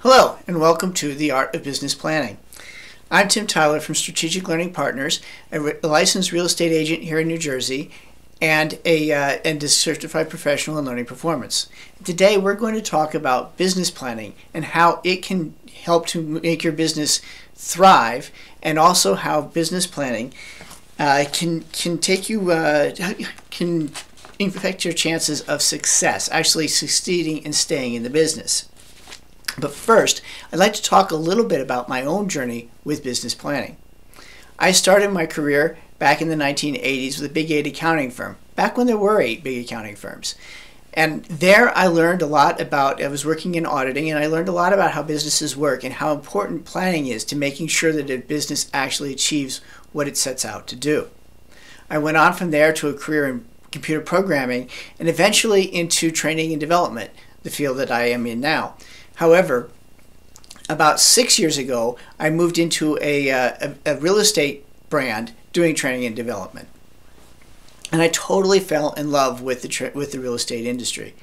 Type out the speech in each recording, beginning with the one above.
Hello, and welcome to The Art of Business Planning. I'm Tim Tyler from Strategic Learning Partners, a licensed real estate agent here in New Jersey, and a certified professional in learning performance. Today we're going to talk about business planning and how it can help to make your business thrive, and also how business planning can affect your chances of success, actually succeeding and staying in the business. But first, I'd like to talk a little bit about my own journey with business planning. I started my career back in the 1980s with a Big 8 accounting firm, back when there were 8 big accounting firms. And there I learned a lot about, I was working in auditing, and I learned a lot about how businesses work and how important planning is to making sure that a business actually achieves what it sets out to do. I went on from there to a career in computer programming and eventually into training and development, the field that I am in now. However, about 6 years ago, I moved into a real estate brand doing training and development. And I totally fell in love with the real estate industry.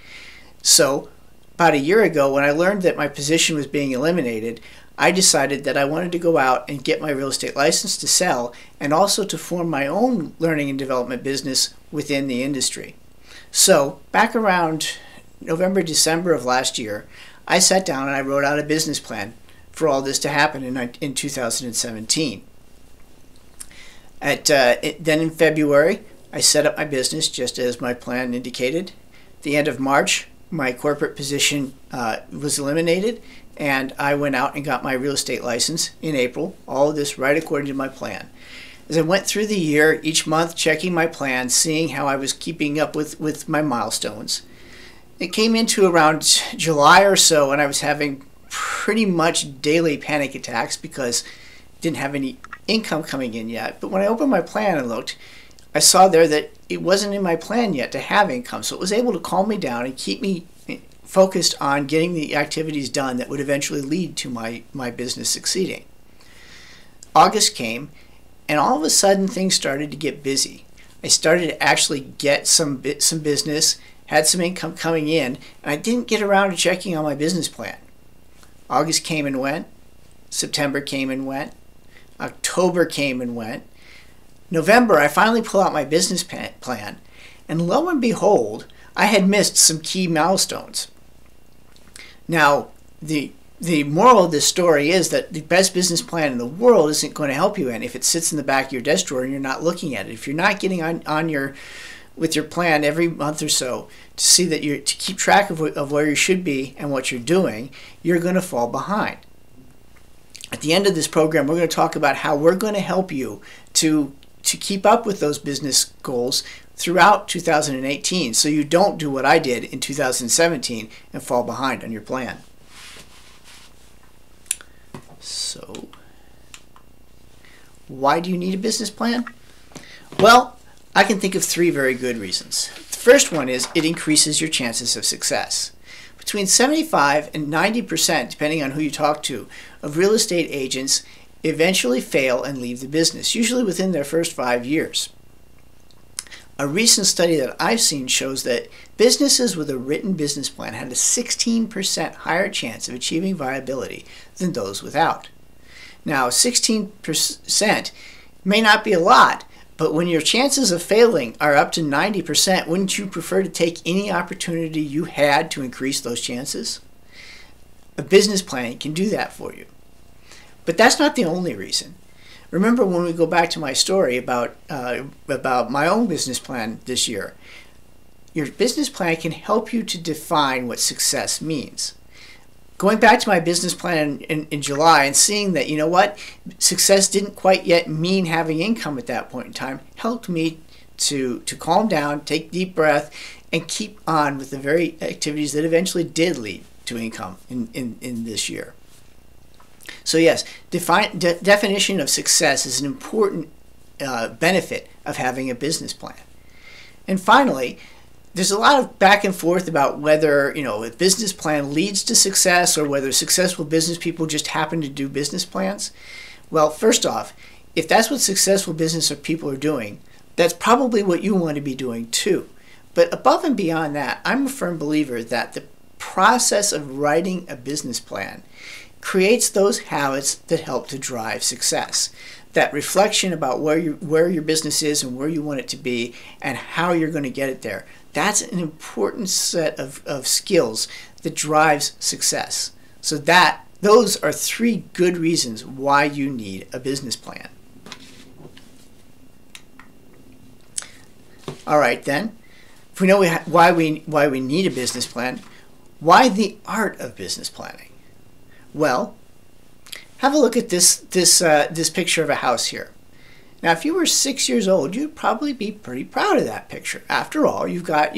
So about a year ago, when I learned that my position was being eliminated, I decided that I wanted to go out and get my real estate license to sell, and also to form my own learning and development business within the industry. So back around November, December of last year, I sat down and I wrote out a business plan for all this to happen in 2017. Then in February, I set up my business just as my plan indicated. At the end of March, my corporate position was eliminated, and I went out and got my real estate license in April. All of this right according to my plan. As I went through the year, each month checking my plan, seeing how I was keeping up with my milestones. It came into around July or so, and I was having pretty much daily panic attacks because I didn't have any income coming in yet. But when I opened my plan and looked, I saw there that it wasn't in my plan yet to have income. So it was able to calm me down and keep me focused on getting the activities done that would eventually lead to my business succeeding. August came, and all of a sudden things started to get busy. I started to actually get some business, had some income coming in, and I didn't get around to checking on my business plan. August came and went. September came and went. October came and went. November, I finally pull out my business plan, and lo and behold, I had missed some key milestones. Now, the moral of this story is that the best business plan in the world isn't going to help you if it sits in the back of your desk drawer and you're not looking at it. If you're not getting with your plan every month or so to see that to keep track of where you should be and what you're doing, you're going to fall behind. At the end of this program, we're going to talk about how we're going to help you to keep up with those business goals throughout 2018, so you don't do what I did in 2017 and fall behind on your plan. So, why do you need a business plan? Well, I can think of 3 very good reasons. The first one is it increases your chances of success. Between 75 and 90%, depending on who you talk to, of real estate agents eventually fail and leave the business, usually within their first 5 years. A recent study that I've seen shows that businesses with a written business plan had a 16% higher chance of achieving viability than those without. Now, 16% may not be a lot, but when your chances of failing are up to 90%, wouldn't you prefer to take any opportunity you had to increase those chances? A business plan can do that for you. But that's not the only reason. Remember, when we go back to my story about my own business plan this year, your business plan can help you to define what success means. Going back to my business plan in July and seeing that, you know what, success didn't quite yet mean having income at that point in time, helped me to calm down, take a deep breath, and keep on with the very activities that eventually did lead to income in this year. So yes, definition of success is an important benefit of having a business plan. And finally, there's a lot of back and forth about whether, a business plan leads to success or whether successful business people just happen to do business plans. Well, first off, if that's what successful business people are doing, that's probably what you want to be doing too. But above and beyond that, I'm a firm believer that the process of writing a business plan creates those habits that help to drive success. That reflection about where your business is and where you want it to be and how you're going to get it there. That's an important set of skills that drives success. So those are 3 good reasons why you need a business plan. All right then, if we know why we need a business plan, why the art of business planning? Well, have a look at this picture of a house here. Now, if you were 6 years old, you'd probably be pretty proud of that picture. After all, you've got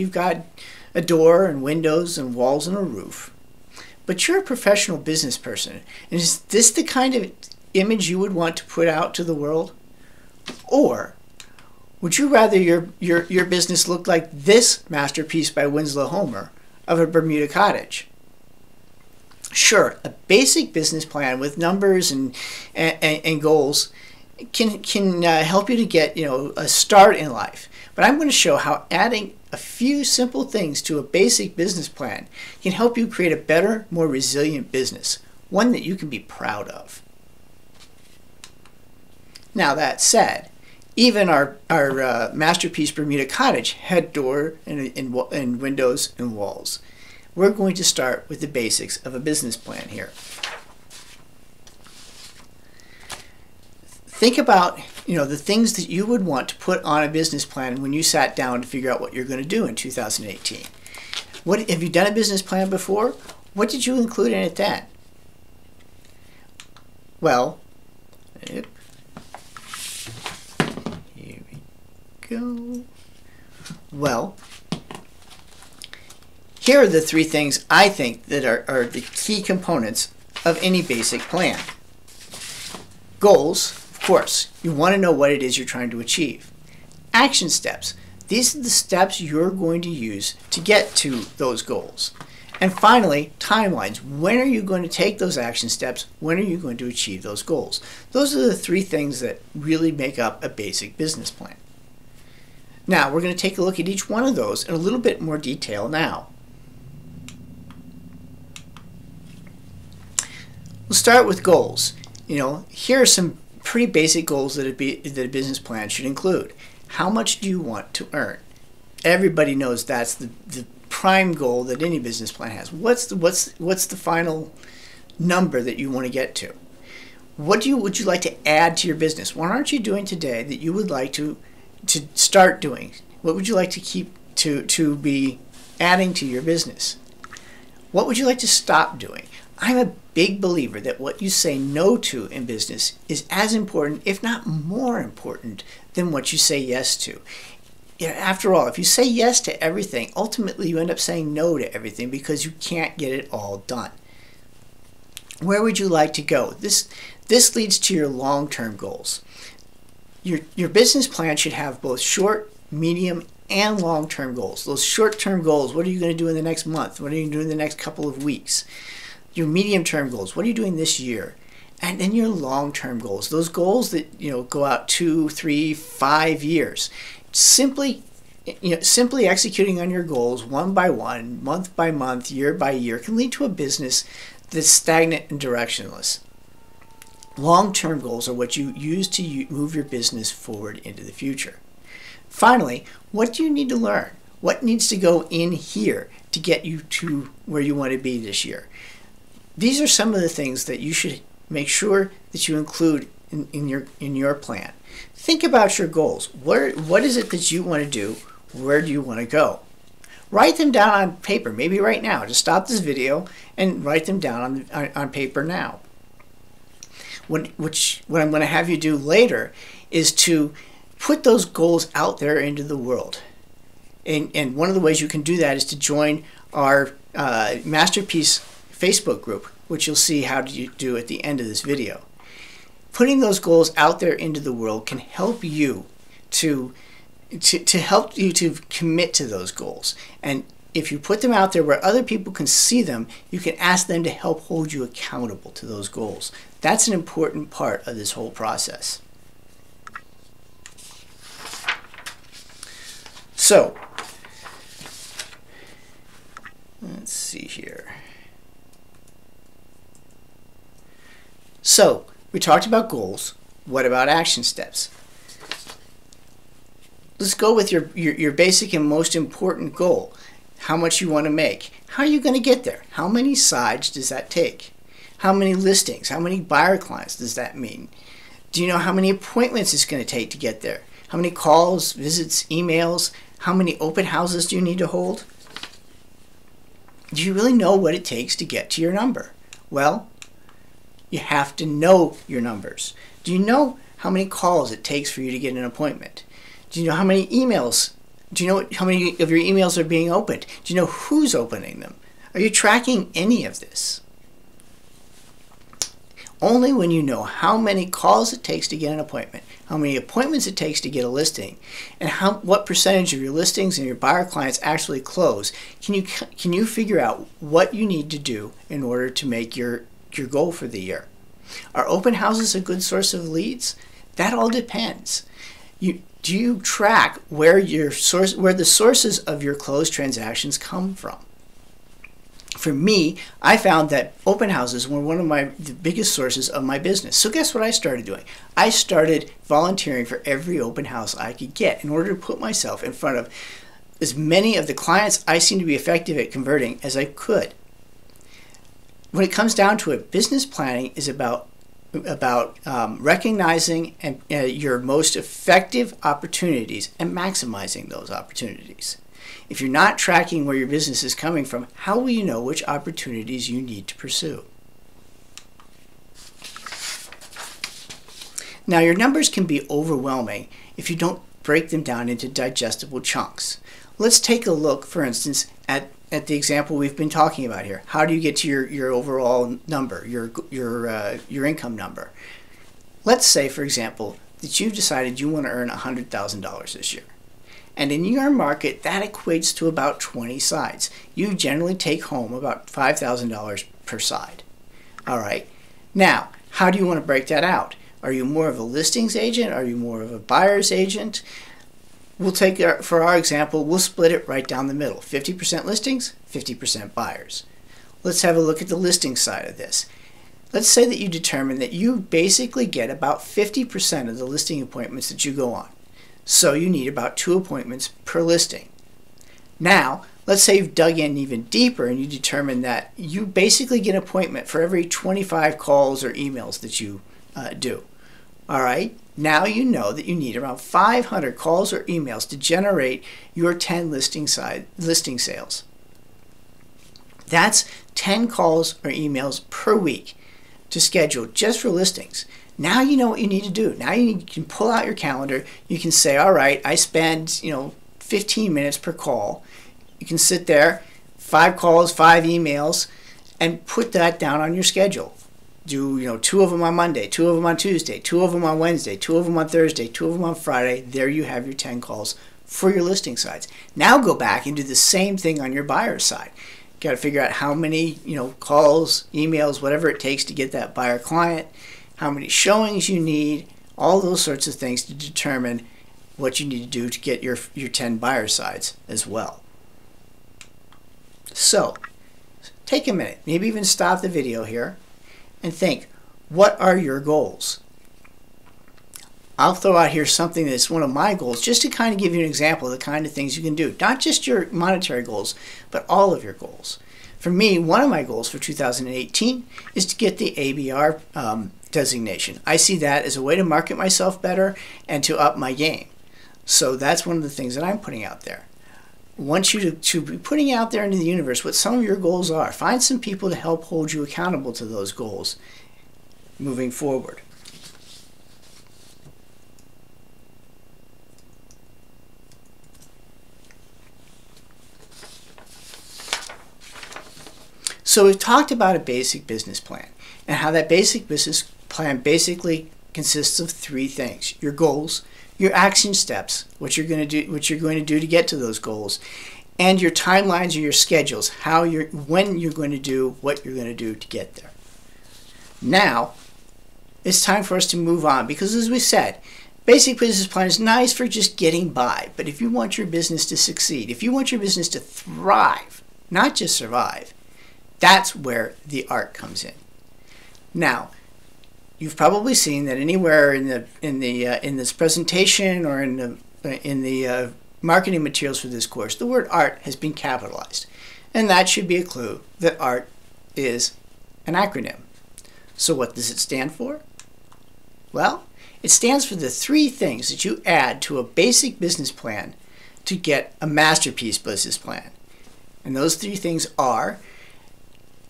a door and windows and walls and a roof. But you're a professional business person, and is this the kind of image you would want to put out to the world? Or would you rather your business look like this masterpiece by Winslow Homer of a Bermuda cottage? Sure, a basic business plan with numbers and goals can help you to get a start in life. But I'm going to show how adding a few simple things to a basic business plan can help you create a better, more resilient business, one that you can be proud of. Now that said, even our masterpiece Bermuda cottage had door and windows and walls. We're going to start with the basics of a business plan here. Think about the things that you would want to put on a business plan when you sat down to figure out what you're going to do in 2018. Have you done a business plan before? What did you include in it then? Well, here we go. Well, here are the 3 things I think that are the key components of any basic plan. Goals, of course. You want to know what it is you're trying to achieve. Action steps. These are the steps you're going to use to get to those goals. And finally, timelines. When are you going to take those action steps? When are you going to achieve those goals? Those are the 3 things that really make up a basic business plan. Now, we're going to take a look at each one of those in a little bit more detail now. We'll start with goals. Here are some pretty basic goals that a business plan should include. How much do you want to earn? Everybody knows that's the prime goal that any business plan has. What's the final number that you want to get to? What would you like to add to your business? What aren't you doing today that you would like to start doing? What would you like to keep to be adding to your business? What would you like to stop doing? I'm a big believer that what you say no to in business is as important, if not more important, than what you say yes to. After all, if you say yes to everything, ultimately you end up saying no to everything because you can't get it all done. Where would you like to go? This leads to your long-term goals. Your business plan should have both short, medium, and long-term goals. Those short-term goals, what are you going to do in the next month? What are you going to do in the next couple of weeks? Your medium-term goals, what are you doing this year? And then your long-term goals, those goals that go out 2, 3, 5 years. Simply executing on your goals one by one, month by month, year by year can lead to a business that's stagnant and directionless. Long-term goals are what you use to move your business forward into the future. Finally, what do you need to learn? What needs to go in here to get you to where you want to be this year? These are some of the things that you should make sure that you include in your plan. Think about your goals. What is it that you want to do? Where do you want to go? Write them down on paper, maybe right now. Just stop this video and write them down on paper now. What I'm going to have you do later is to put those goals out there into the world. And one of the ways you can do that is to join our Masterpiece Facebook group, which you'll see how to do at the end of this video. Putting those goals out there into the world can help you to commit to those goals. And if you put them out there where other people can see them, you can ask them to help hold you accountable to those goals. That's an important part of this whole process. So, let's see here. So we talked about goals. What about action steps? Let's go with your basic and most important goal. How much you want to make. How are you going to get there? How many sides does that take? How many listings? How many buyer clients does that mean? Do you know how many appointments it's going to take to get there? How many calls, visits, emails? How many open houses do you need to hold? Do you really know what it takes to get to your number? Well, you have to know your numbers. Do you know how many calls it takes for you to get an appointment? Do you know how many emails? Do you know how many of your emails are being opened? Do you know who's opening them? Are you tracking any of this? Only when you know how many calls it takes to get an appointment, how many appointments it takes to get a listing, and what percentage of your listings and your buyer clients actually close, can you figure out what you need to do in order to make your goal for the year. Are open houses a good source of leads? That all depends. Do you track where the sources of your closed transactions come from? For me, I found that open houses were one of the biggest sources of my business. So guess what I started doing? I started volunteering for every open house I could get in order to put myself in front of as many of the clients I seem to be effective at converting as I could. When it comes down to it, business planning is about recognizing your most effective opportunities and maximizing those opportunities. If you're not tracking where your business is coming from, how will you know which opportunities you need to pursue? Now, your numbers can be overwhelming if you don't break them down into digestible chunks. Let's take a look, for instance, at the example we've been talking about here. How do you get to your overall number, your income number? Let's say, for example, that you've decided you want to earn $100,000 this year. And in your market, that equates to about 20 sides. You generally take home about $5,000 per side. All right. Now, how do you want to break that out? Are you more of a listings agent? Are you more of a buyer's agent? We'll take, for our example, we'll split it right down the middle. 50% listings, 50% buyers. Let's have a look at the listing side of this. Let's say that you determine that you basically get about 50% of the listing appointments that you go on. So you need about 2 appointments per listing. Now, let's say you've dug in even deeper and you determine that you basically get an appointment for every 25 calls or emails that you do. All right, now you know that you need around 500 calls or emails to generate your 10 listing sales. That's 10 calls or emails per week to schedule just for listings. Now you know what you need to do. Now you can pull out your calendar. You can say, all right, I spend 15 minutes per call. You can sit there, 5 calls, 5 emails, and put that down on your schedule. Do 2 of them on Monday, 2 of them on Tuesday, 2 of them on Wednesday, 2 of them on Thursday, 2 of them on Friday. There you have your 10 calls for your listing sides. Now go back and do the same thing on your buyer side. Got to figure out how many calls, emails, whatever it takes to get that buyer client, how many showings you need, all those sorts of things to determine what you need to do to get your 10 buyer sides as well. So take a minute, maybe even stop the video here and think, what are your goals? I'll throw out here something that's one of my goals just to kind of give you an example of the kind of things you can do. Not just your monetary goals, but all of your goals. For me, one of my goals for 2018 is to get the ABR designation. I see that as a way to market myself better and to up my game. So that's one of the things that I'm putting out there. I want you to be putting out there into the universe what some of your goals are. Find some people to help hold you accountable to those goals moving forward. So we've talked about a basic business plan and how that basic business plan basically consists of 3 things: your goals, your action steps, what you're going to do to get to those goals, and your timelines or your schedules, when you're going to do what you're going to do to get there. Now, it's time for us to move on because, as we said, basic business plan is nice for just getting by, but if you want your business to succeed, if you want your business to thrive, not just survive, that's where the art comes in. Now, you've probably seen that anywhere in this presentation or in the marketing materials for this course, the word art has been capitalized, and that should be a clue that art is an acronym. So what does it stand for? Well, it stands for the three things that you add to a basic business plan to get a masterpiece business plan. And those three things are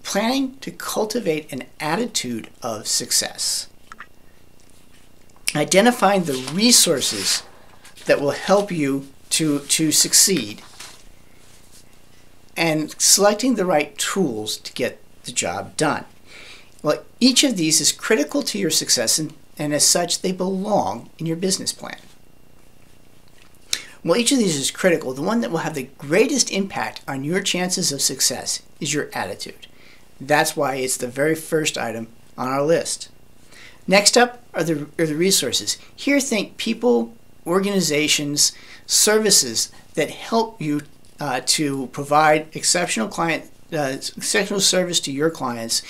planning to cultivate an attitude of success, identifying the resources that will help you to succeed, and selecting the right tools to get the job done. Well, each of these is critical to your success, and as such, they belong in your business plan. Well, each of these is critical. The one that will have the greatest impact on your chances of success is your attitude. That's why it's the very first item on our list. Next up are the resources. Here, think people, organizations, services that help you to provide exceptional service to your clients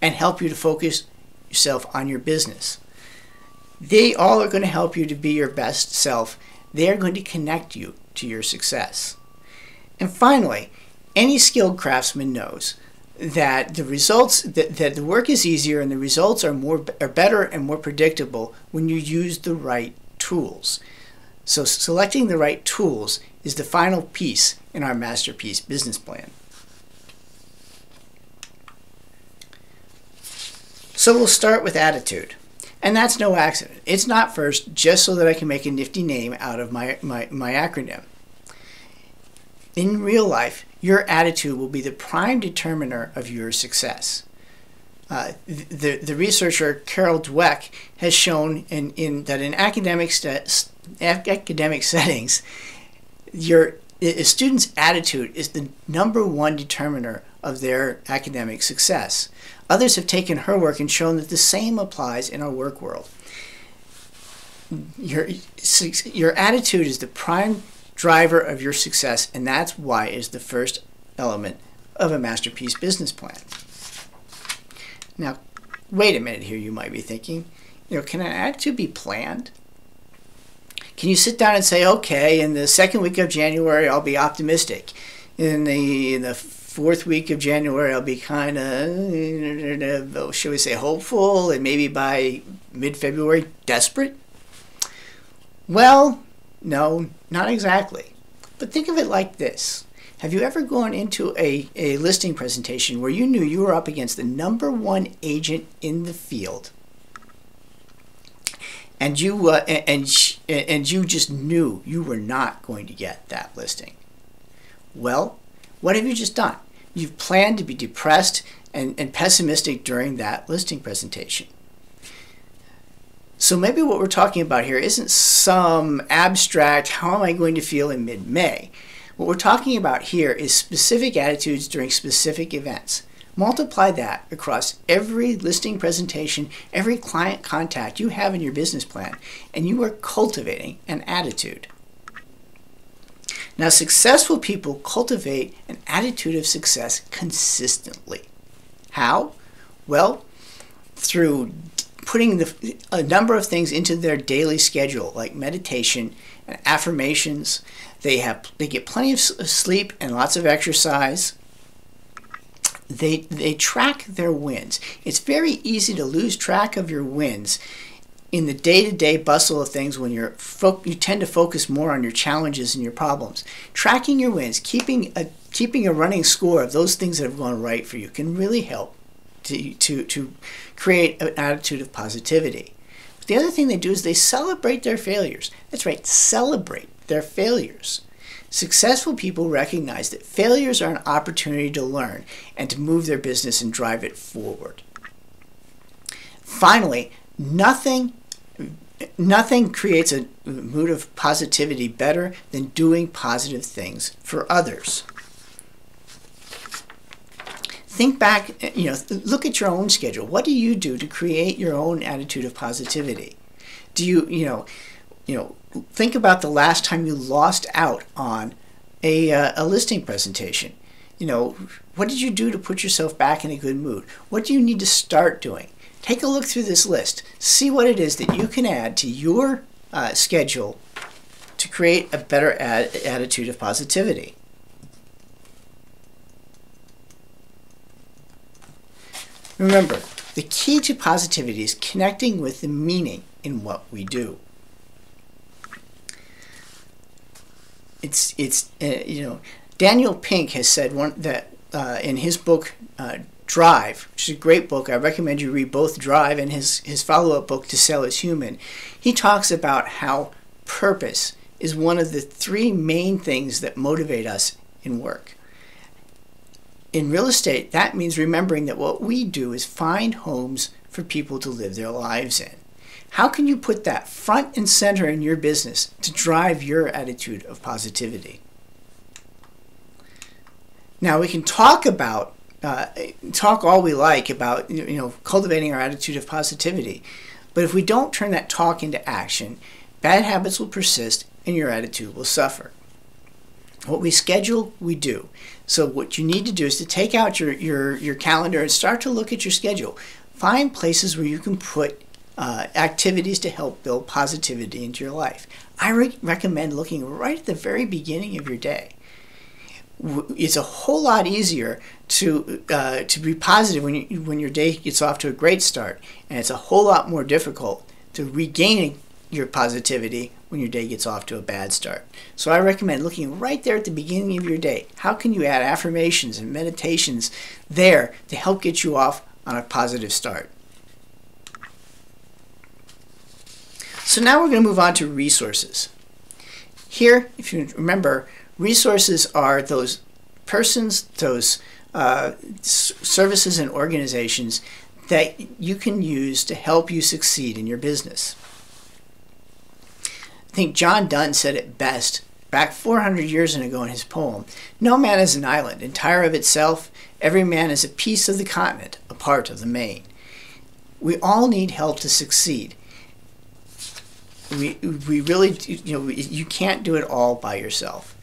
and help you to focus yourself on your business. They all are going to help you to be your best self. They are going to connect you to your success. And finally, any skilled craftsman knows that the results, that the work is easier and the results are better and more predictable when you use the right tools. So selecting the right tools is the final piece in our masterpiece business plan. So we'll start with attitude. And that's no accident. It's not first just so that I can make a nifty name out of my acronym. In real life, your attitude will be the prime determiner of your success. The researcher Carol Dweck has shown that in academic settings, a student's attitude is the #1 determiner of their academic success. Others have taken her work and shown that the same applies in our work world. Your attitude is the prime driver of your success, and that's why it is the first element of a masterpiece business plan. Now, wait a minute here, you might be thinking, can an attitude be planned? Can you sit down and say, okay, in the second week of January, I'll be optimistic. In the fourth week of January, I'll be kind of, shall we say, hopeful, and maybe by mid-February, desperate? Well, no, not exactly. But think of it like this. Have you ever gone into a listing presentation where you knew you were up against the #1 agent in the field, and you just knew you were not going to get that listing? Well, what have you just done? You've planned to be depressed and pessimistic during that listing presentation. So maybe what we're talking about here isn't some abstract, how am I going to feel in mid-May? What we're talking about here is specific attitudes during specific events. Multiply that across every listing presentation, every client contact you have in your business plan, and you are cultivating an attitude. Now, successful people cultivate an attitude of success consistently. How? Well, through putting a number of things into their daily schedule, like meditation and affirmations. They get plenty of sleep and lots of exercise. They track their wins. It's very easy to lose track of your wins in the day-to-day bustle of things when you tend to focus more on your challenges and your problems. Tracking your wins, keeping a running score of those things that have gone right for you can really help to create an attitude of positivity. But the other thing they do is they celebrate their failures. That's right, celebrate their failures. Successful people recognize that failures are an opportunity to learn and to move their business and drive it forward. Finally, nothing creates a mood of positivity better than doing positive things for others. Think back, look at your own schedule. What do you do to create your own attitude of positivity? Do you think about the last time you lost out on a listing presentation. What did you do to put yourself back in a good mood? What do you need to start doing? Take a look through this list. See what it is that you can add to your schedule to create a better attitude of positivity. Remember, the key to positivity is connecting with the meaning in what we do. Daniel Pink has said that in his book Drive, which is a great book. I recommend you read both Drive and his follow-up book To Sell is Human. He talks about how purpose is one of the three main things that motivate us in work. In real estate, that means remembering that what we do is find homes for people to live their lives in. How can you put that front and center in your business to drive your attitude of positivity? Now, we can talk all we like about cultivating our attitude of positivity, but if we don't turn that talk into action, bad habits will persist and your attitude will suffer. What we schedule, we do. So what you need to do is to take out your calendar and start to look at your schedule. Find places where you can put activities to help build positivity into your life. I recommend looking right at the very beginning of your day. It's a whole lot easier to be positive when your day gets off to a great start, and it's a whole lot more difficult to regain your positivity when your day gets off to a bad start. So I recommend looking right there at the beginning of your day. How can you add affirmations and meditations there to help get you off on a positive start? So now we're going to move on to resources. Here, if you remember, resources are those persons, those services and organizations that you can use to help you succeed in your business. I think John Donne said it best back 400 years ago in his poem, "No man is an island, entire of itself. Every man is a piece of the continent, a part of the main." We all need help to succeed. We really, you can't do it all by yourself.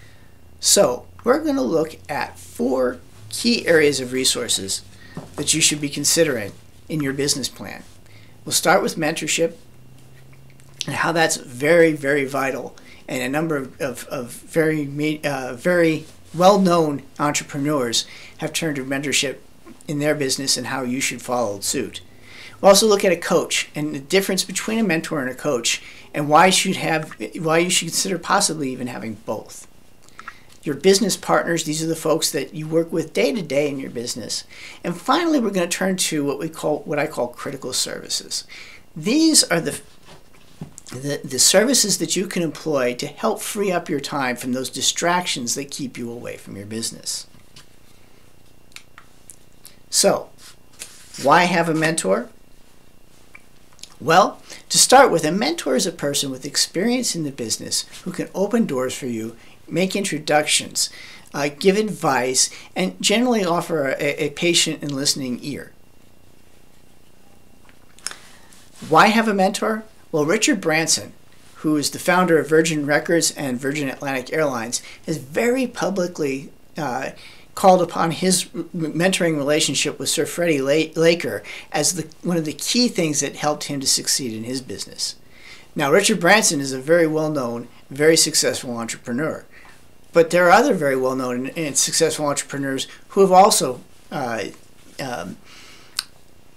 So we're going to look at 4 key areas of resources that you should be considering in your business plan. We'll start with mentorship and how that's very, very vital, and a number of very well-known entrepreneurs have turned to mentorship in their business and how you should follow suit. We'll also look at a coach and the difference between a mentor and a coach, and why you should consider possibly even having both. Your business partners, these are the folks that you work with day to day in your business. And finally, we're going to turn to what I call critical services. These are the services that you can employ to help free up your time from those distractions that keep you away from your business. So, why have a mentor? Well, to start with, a mentor is a person with experience in the business who can open doors for you, make introductions, give advice, and generally offer a patient and listening ear. Why have a mentor? Well, Richard Branson, who is the founder of Virgin Records and Virgin Atlantic Airlines, has very publicly called upon his mentoring relationship with Sir Freddie Laker as one of the key things that helped him to succeed in his business. Now, Richard Branson is a very well-known, very successful entrepreneur. But there are other very well-known and successful entrepreneurs who have also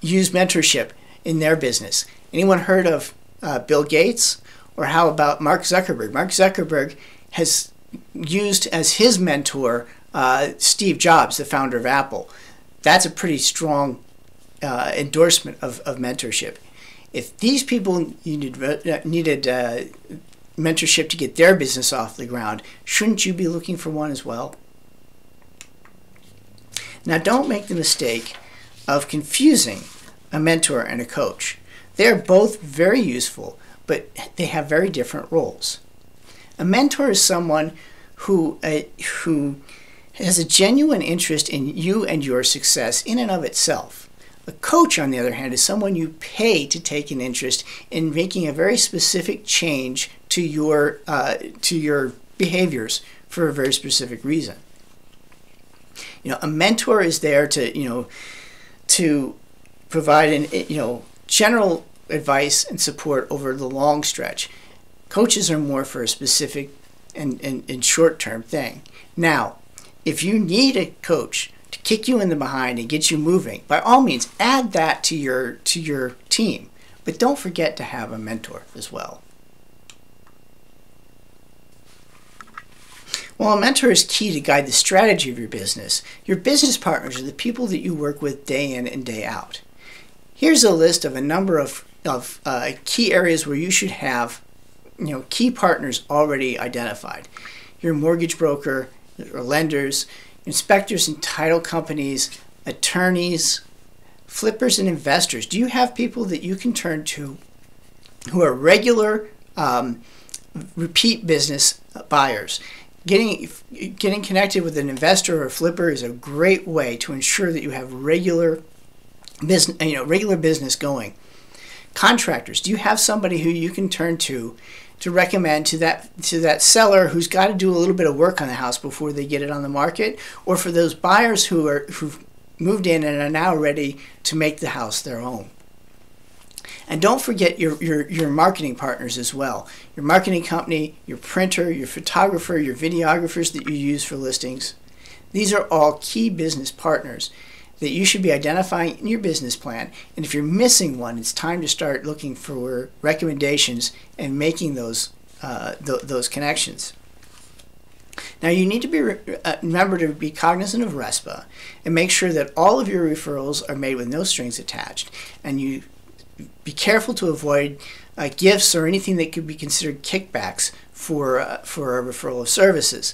used mentorship in their business. Anyone heard of Bill Gates? Or how about Mark Zuckerberg? Mark Zuckerberg has used as his mentor Steve Jobs, the founder of Apple. That's a pretty strong endorsement of mentorship. If these people needed mentorship to get their business off the ground, shouldn't you be looking for one as well? Now, don't make the mistake of confusing a mentor and a coach. They are both very useful, but they have very different roles. A mentor is someone who has a genuine interest in you and your success in and of itself. A coach, on the other hand, is someone you pay to take an interest in making a very specific change to your behaviors for a very specific reason. A mentor is there to provide general advice and support over the long stretch. Coaches are more for a specific and short-term thing. Now, if you need a coach to kick you in the behind and get you moving, by all means, add that to your team. But don't forget to have a mentor as well. While a mentor is key to guide the strategy of your business partners are the people that you work with day in and day out. Here's a list of a number of key areas where you should have key partners already identified. Your mortgage broker or lenders, inspectors and title companies, attorneys, flippers and investors. Do you have people that you can turn to who are regular repeat business buyers? Getting connected with an investor or flipper is a great way to ensure that you have regular business going. Contractors, do you have somebody who you can turn to recommend to that seller who's got to do a little bit of work on the house before they get it on the market, or for those buyers who've moved in and are now ready to make the house their own? And don't forget your marketing partners as well. Your marketing company, your printer, your photographer, your videographers that you use for listings. These are all key business partners that you should be identifying in your business plan. And if you're missing one, it's time to start looking for recommendations and making those connections. Now you need to remember to be cognizant of RESPA and make sure that all of your referrals are made with no strings attached, and you be careful to avoid gifts or anything that could be considered kickbacks for a referral of services.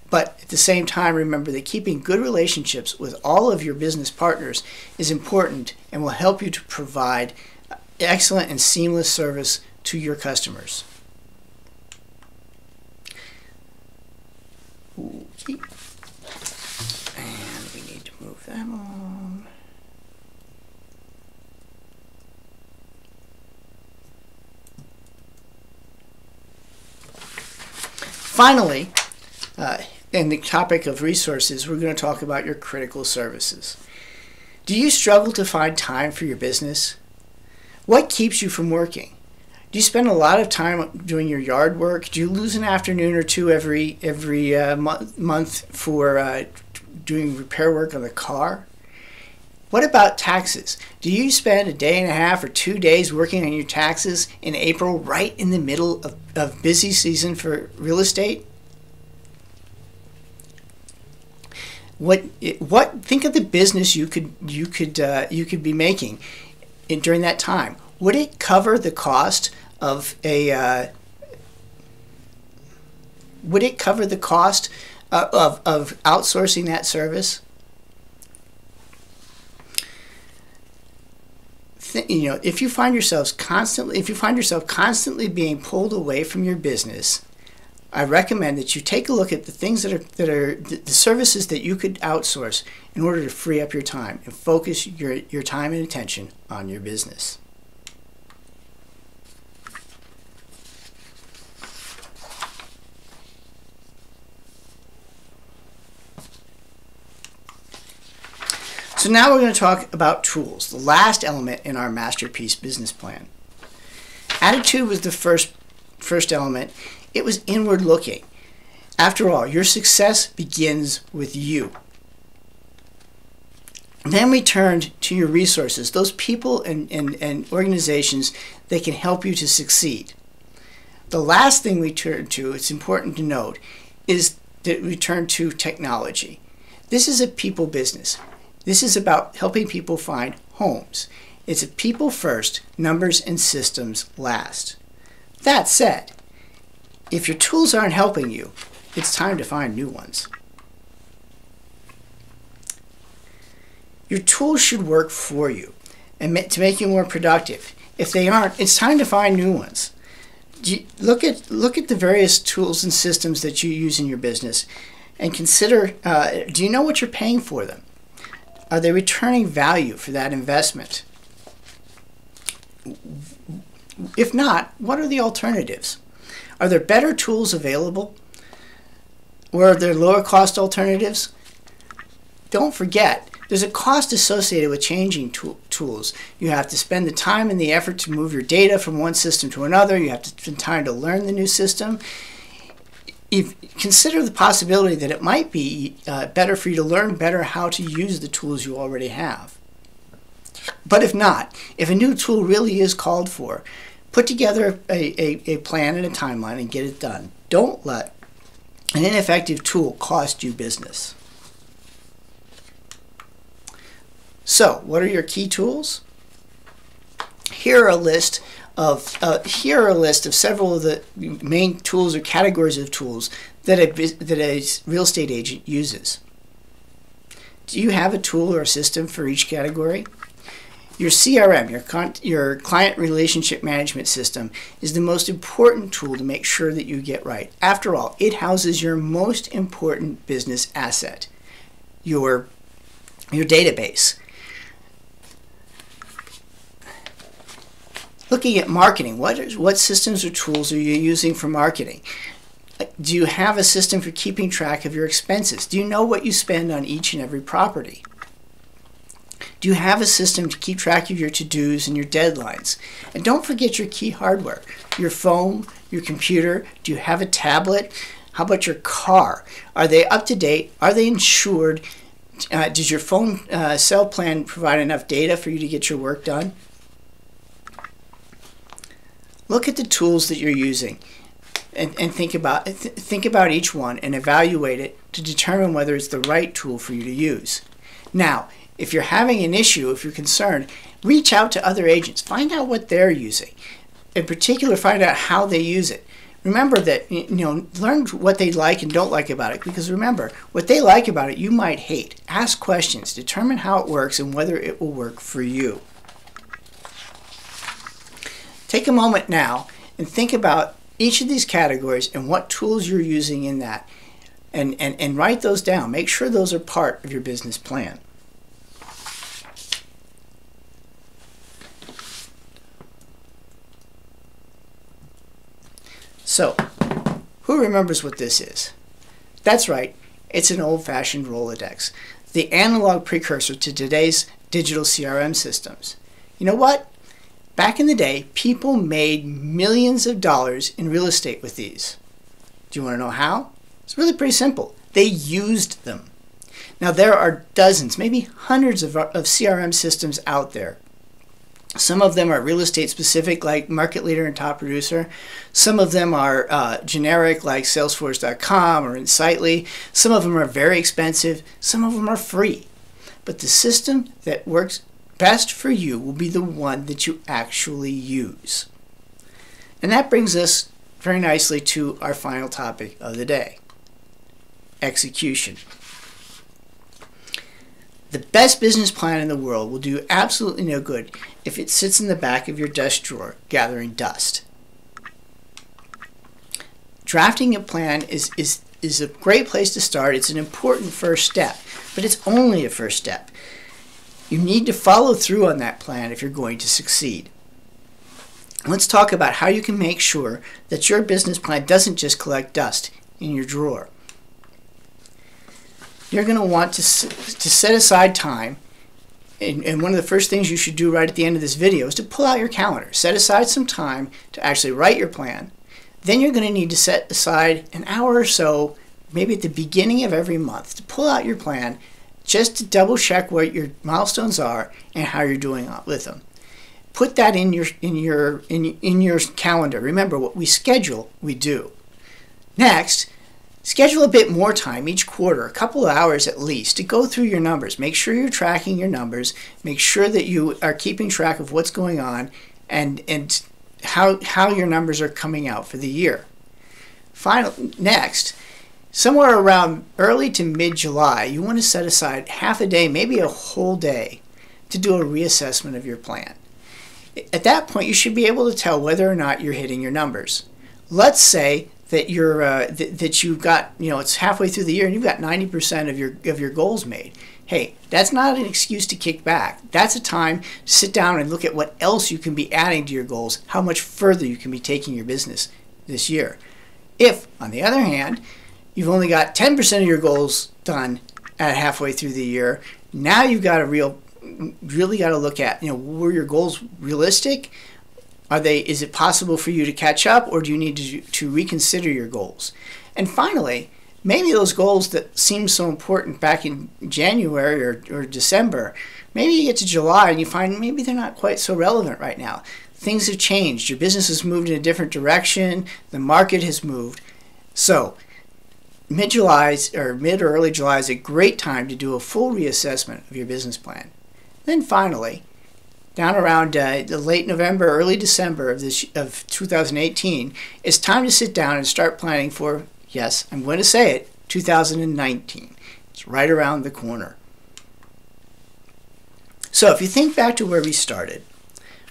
But at the same time, remember that keeping good relationships with all of your business partners is important and will help you to provide excellent and seamless service to your customers. Okay. And we need to move that on. Finally, in the topic of resources, we're going to talk about your critical services. Do you struggle to find time for your business? What keeps you from working? Do you spend a lot of time doing your yard work? Do you lose an afternoon or two every month for doing repair work on the car? What about taxes? Do you spend a day and a half or 2 days working on your taxes in April, right in the middle of busy season for real estate? Think of the business you could be making during that time. Would it cover the cost of of outsourcing that service? If you find yourself constantly being pulled away from your business, I recommend that you take a look at the things that are the services that you could outsource in order to free up your time and focus your time and attention on your business. So now we're going to talk about tools, the last element in our masterpiece business plan. Attitude was the first element. It was inward looking. After all, your success begins with you. Then we turned to your resources, those people and organizations that can help you to succeed. The last thing we turned to, it's important to note, is that we turned to technology. This is a people business. This is about helping people find homes. It's a people first, numbers and systems last. That said, if your tools aren't helping you, it's time to find new ones. Your tools should work for you and to make you more productive. If they aren't, it's time to find new ones. Look at the various tools and systems that you use in your business and consider, do you know what you're paying for them? Are they returning value for that investment? If not, what are the alternatives? Are there better tools available? Or are there lower cost alternatives? Don't forget There's a cost associated with changing tools. You have to spend the time and the effort to move your data from one system to another. You have to spend time to learn the new system. Consider the possibility that it might be better for you to learn better how to use the tools you already have. But if not, if a new tool really is called for, put together a plan and a timeline and get it done. Don't let an ineffective tool cost you business. So, what are your key tools? Here are a list of several of the main tools or categories of tools that a real estate agent uses. Do you have a tool or a system for each category? Your CRM, your client relationship management system, is the most important tool to make sure that you get right. After all, it houses your most important business asset, your database. Looking at marketing, what systems or tools are you using for marketing? Do you have a system for keeping track of your expenses? Do you know what you spend on each and every property? Do you have a system to keep track of your to-dos and your deadlines? And don't forget your key hardware, your phone, your computer. Do you have a tablet? How about your car? Are they up to date? Are they insured? Does your phone cell plan provide enough data for you to get your work done? Look at the tools that you're using and think about each one and evaluate it to determine whether it's the right tool for you to use. Now, if you're having an issue, if you're concerned, reach out to other agents. Find out what they're using. In particular, find out how they use it. Remember that, learn what they like and don't like about it, because remember, what they like about it, you might hate. Ask questions. Determine how it works and whether it will work for you. Take a moment now and think about each of these categories and what tools you're using in that, and write those down. Make sure those are part of your business plan. So, who remembers what this is? That's right, it's an old-fashioned Rolodex, the analog precursor to today's digital CRM systems. You know what? Back in the day, people made millions of dollars in real estate with these. Do you want to know how? It's really pretty simple. They used them. Now, there are dozens, maybe hundreds of CRM systems out there. Some of them are real estate specific, like Market Leader and Top Producer. Some of them are generic, like Salesforce.com or Insightly. Some of them are very expensive. Some of them are free. But the system that works best for you will be the one that you actually use. And that brings us very nicely to our final topic of the day: execution. The best business plan in the world will do absolutely no good if it sits in the back of your desk drawer gathering dust. Drafting a plan is a great place to start. It's an important first step, but it's only a first step. You need to follow through on that plan if you're going to succeed. Let's talk about how you can make sure that your business plan doesn't just collect dust in your drawer. You're going to want to set aside time, and one of the first things you should do right at the end of this video is to pull out your calendar. Set aside some time to actually write your plan. Then you're going to need to set aside an hour or so, maybe at the beginning of every month, to pull out your plan just to double check what your milestones are and how you're doing with them. Put that in your calendar. Remember, what we schedule, we do. Next, schedule a bit more time each quarter, a couple of hours at least, to go through your numbers. Make sure you're tracking your numbers. Make sure that you are keeping track of what's going on and how your numbers are coming out for the year. Next, somewhere around early to mid-July, you want to set aside half a day, maybe a whole day, to do a reassessment of your plan. At that point, you should be able to tell whether or not you're hitting your numbers. Let's say that you've got, it's halfway through the year and you've got 90% of your goals made. Hey, that's not an excuse to kick back. That's a time to sit down and look at what else you can be adding to your goals, how much further you can be taking your business this year. If, on the other hand, you've only got 10% of your goals done, at halfway through the year. Now you've got to really got to look at, were your goals realistic? Is it possible for you to catch up, or do you need to reconsider your goals? And finally, maybe those goals that seemed so important back in January or December, maybe you get to July and you find maybe they're not quite so relevant right now. Things have changed. Your business has moved in a different direction. The market has moved. So mid-July or mid or early July is a great time to do a full reassessment of your business plan. Then finally, down around the late November, early December of 2018, it's time to sit down and start planning for, yes, I'm going to say it, 2019. It's right around the corner. So if you think back to where we started,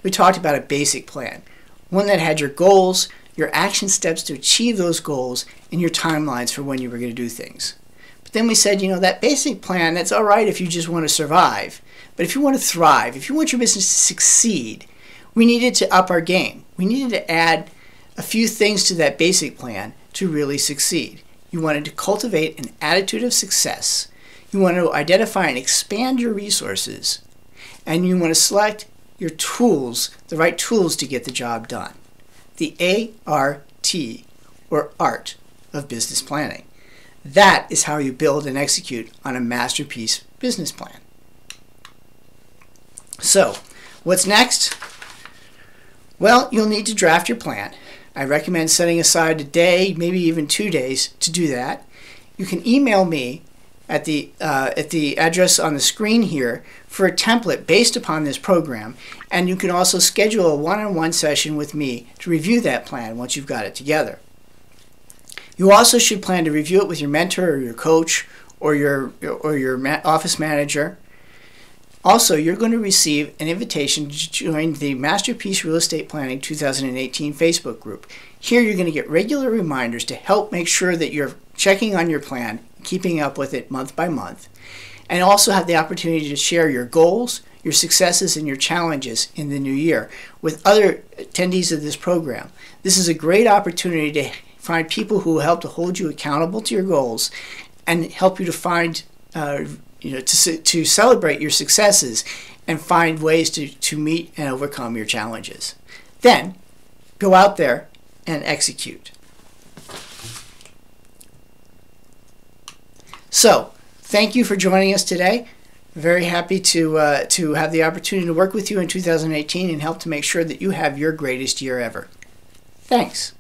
we talked about a basic plan, one that had your goals, your action steps to achieve those goals, and your timelines for when you were going to do things. But then we said, that basic plan, that's all right if you just want to survive. But if you want to thrive, if you want your business to succeed, we needed to up our game. We needed to add a few things to that basic plan to really succeed. You wanted to cultivate an attitude of success. You want to identify and expand your resources. And you want to select your tools, the right tools to get the job done. The A-R-T, or art of business planning. That is how you build and execute on a masterpiece business plan. So, what's next? Well, you'll need to draft your plan. I recommend setting aside a day, maybe even 2 days to do that. You can email me at the address on the screen here for a template based upon this program, and you can also schedule a one-on-one session with me to review that plan once you've got it together. You also should plan to review it with your mentor or your coach or your office manager. Also, you're going to receive an invitation to join the Masterpiece Real Estate Planning 2018 Facebook group. Here you're going to get regular reminders to help make sure that you're checking on your plan, keeping up with it month by month, and also have the opportunity to share your goals, your successes, and your challenges in the new year with other attendees of this program. This is a great opportunity to find people who will help to hold you accountable to your goals and help you to find to celebrate your successes and find ways to meet and overcome your challenges. Then, go out there and execute. So, thank you for joining us today. Very happy to have the opportunity to work with you in 2018 and help to make sure that you have your greatest year ever. Thanks.